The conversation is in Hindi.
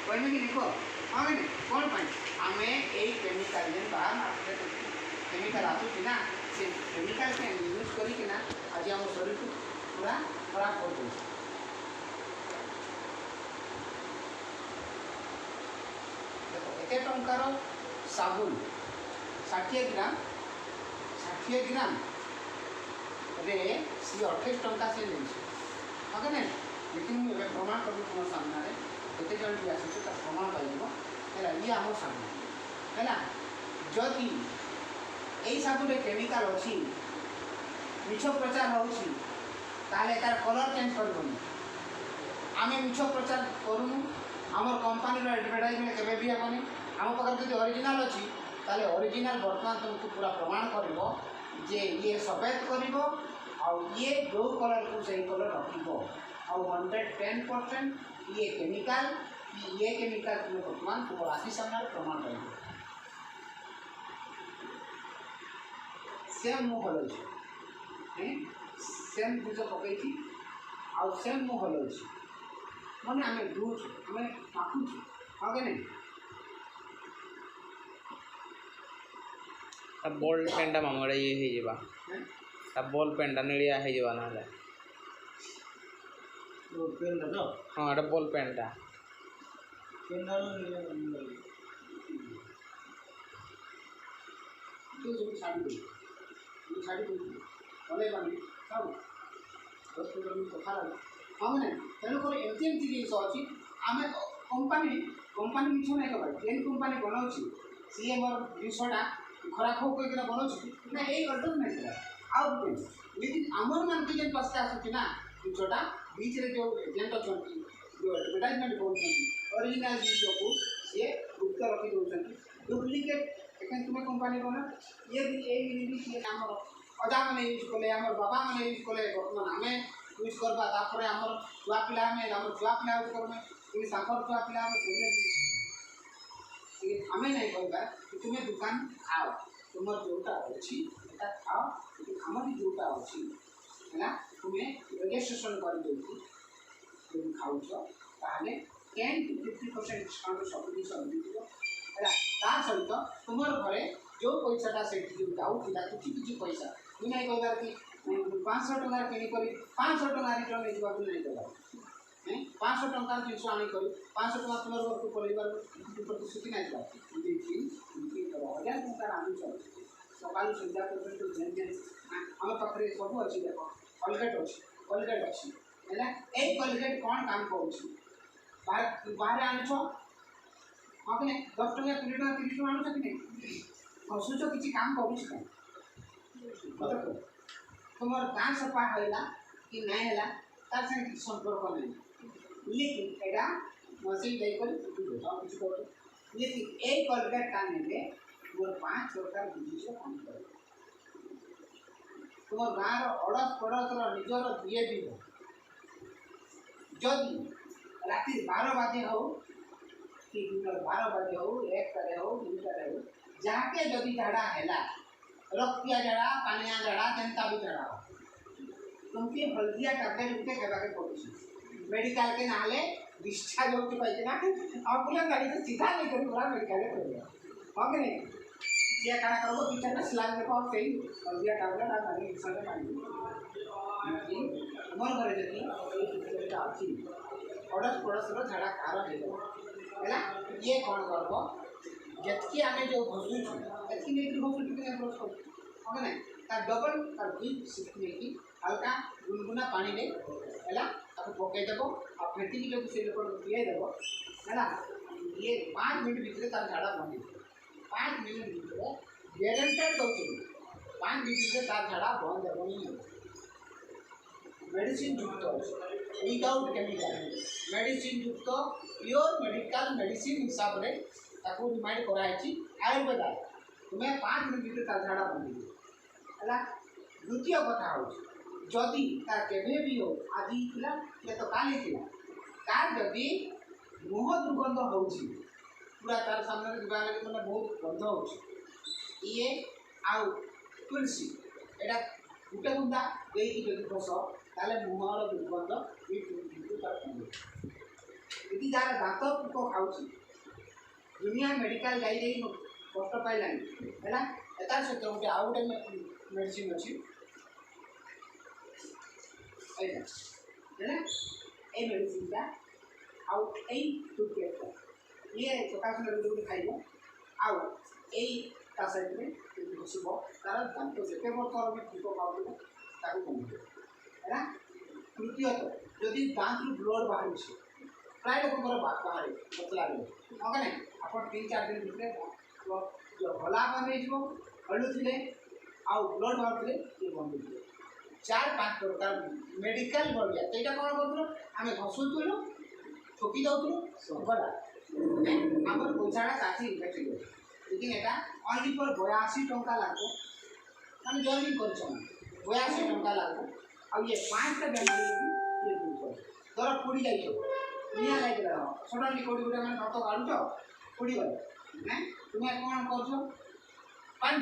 कहने कि लिखो हाँ कि नहीं कौन पाई आम यही केमिकाल जेन बाहर मार्केट केमिकाल आसूँ ना से केमिकाल के यूज करना आज आम शरीर को पूरा खराब कर दे देखो एत टंकार साबुन 60 ग्राम रे सी 28 टंका से नहीं हाँ ना लेकिन मुझे प्रमाण कर तुम सामने केते जन भी आस प्रमाण पाइब है ये आम साबुन है जदि यही साबुन केमिकाल अच्छी मिछ प्रचार होची ताले तार कलर चेंज करबनी आम मिछ प्रचार करूँ आम कंपानी एडवर्टाइजमेंट केवे भी हेनी आम पाखे जो ओरिजिनल अच्छी ताले ओरिजिनल बर्तमान तुमको पूरा प्रमाण कर जे ये सफेद कर ये जो कलर को सही कलर रखिब आउ 110% ये केमिकाल तुम बर्तमान तुम राशि सामने प्रमाण कर सेम मुँह हल सेम भुज पकई आउ सेम मुँह हल मैंने आम दूच आम माखुच हाँ कि नहीं बॉल पेनटा मामूड़ा ये बॉल पेनटा निड़िया हो ना हाँ एटा बॉल पेनटा हाँ मैंने तेणुक एमती जिस अच्छी आम कंपानी मिछ ना कह जेन कंपानी बनाऊँ सी मोर जिनसा खराब हो कहीं बनाऊँ ना यही अल्टरनेट आउ लेकिन आमर मान के जेन पास आसूँ ना जिनसा बीच जो एजेंट अच्छा जो एडवर्टाइजमेंट कर ओरिजिनल जिन को सी गुप्त रखी दौरान डुप्लिकेट एखन तुम्हें कंपानी बना ये आम अजा मैंने यूज कले आम बाबा मैंने यूज कले बर्तमान आम यूज करवा तापर आम छुआ पिला आम छुआ पिला यूज करें कि छुआ पिला आम नहीं कहवा कि तुम्हें दुकान खाओ तुम जोटा अच्छी खाओ आम भी जोटा अच्छी है तुम्हें रेजिस्ट्रेशन कर जो खाऊ ताहले 10 to 50% डिस्काउंट सब जिन मिलता है सहित तुम घरे जो पैसाटा से जाऊला किसी पैसा मुझे नहीं कहबार कि 500 टंकार किनिक 500 टंका रिटर्न नहीं जावा नहीं कहबार 500 टंकार जिन आनिक 500 टंका तुम घर को परिवार प्रतिश्रुति नहीं जावा 1000 टंकार आनुच सकाल संध्या पर्यटन जेन जेन आम पाखे सब अच्छी देख कलगेट अच्छी है यही कलगेट कौन काम कर बाहर आनुच हाँ कि नहीं 10 टंका 20 टंका 30 टंका आनुच कि नहीं हसुच किसी काम कर तुम गाँ सफा है कि नहीं है तार संगे किसी संपर्क नहीं लेकिन एटा मशीन जाकर लेकिन यही कलगेट का ने मोर 5 सरकार बुझे काम कर तुम गाँव अड़स पड़ोस निजर बीएपी जदि राति 12 बजे हो कि 12 बजे हो 1 बजे हो 2 बजे हो जाके जदि झाड़ा है रक्तिया झाड़ा पानिया झाड़ा जनता भी झाड़ा हो तुमके हल्दिया टैबलेट उठे खेबाके पड़े मेडिकल के नाले डिस्चार्ज होती पाइए ना एम्बुलेंस गाड़ी को सीधा नहीं कर पूरा मेडिकल पड़ेगा हाँ कि नहीं ये काना करो पीछे में स्लाइड देखो सही हल्दिया टैबलेट आ गाड़ी इंसान मांगी मोर घरे जति अच्छी अड़स पड़ोस झाड़ा कार है ये कौन कर जितकी आम जो घसुचु एतकी नहीं घसुचु कि ब्रश कर हाँ ना तार डबल तार दुई सिफ्ट नहीं हल्का गुनगुना पानी में है पकईदेव आ फेटिक जब से पीदेव है ये 5 मिनट भितर तार झाड़ा बंद 5 मिनट भितर ग्यारंटेड दौर 5 मिनट भितर तार झाड़ा बंद हेबनी मेडिसिन युक्त विदाउट केमिकल मेडिसिन युक्त प्योर मेडिकल मेडिसिन हिसाब से ताको रिमाइंड कराई आयुर्वेद तुम्हें 5 मिनट भितर तार झाड़ा बंद है द्वितीय कथा हो जदि तार केवे भी हो आज थी तो काली थी तार जदि मुह दुर्गंध हो पूरा तार सामने दिवा लगे मैंने बहुत गंध हो ये आउ तुलसी एटा गुटे गुंदा देकी जदि घस ताले मुहर दुर्गंध तार यदि कि जार दात पोक खाऊँ दुनिया मेडिकल जाई कष्ट पाइलानी है एतार सहित गोटे आउ गोटे मेडिसिन अच्छी है ये मेडिसिनटा आउ टूथपेस्टा ये सकाश गोटे खाइब आउ ता सहित में घसब तार दांत जिते बर्ष पोक खाऊ कमी है तृतीयत जदि दांत ब्लड बाहर प्राय लोक बाहर पतला हाँ ना आप 3-4 दिन भितर जो भला बंद हो हलुले आउ ब्लड बाहर ये बंद हो 4-5 प्रकार मेडिकल बढ़िया तो यहाँ कौन करूँ आम घसुलु ठोकी दौलू गला आम पैसाटा काफी इन्वेस्ट हो लेकिन यहाँ ओनली फॉर 82 टंका लागो मैंने जॉइनिंग कर 82 टंका लागो आ ये 5टा बेमारी ये दूर कर पुड़ी जाइए निया लाइक सडनली कौटी गोटे मैंने रथ काढ़ुच पुड़ी गले तुम्हें कौन कर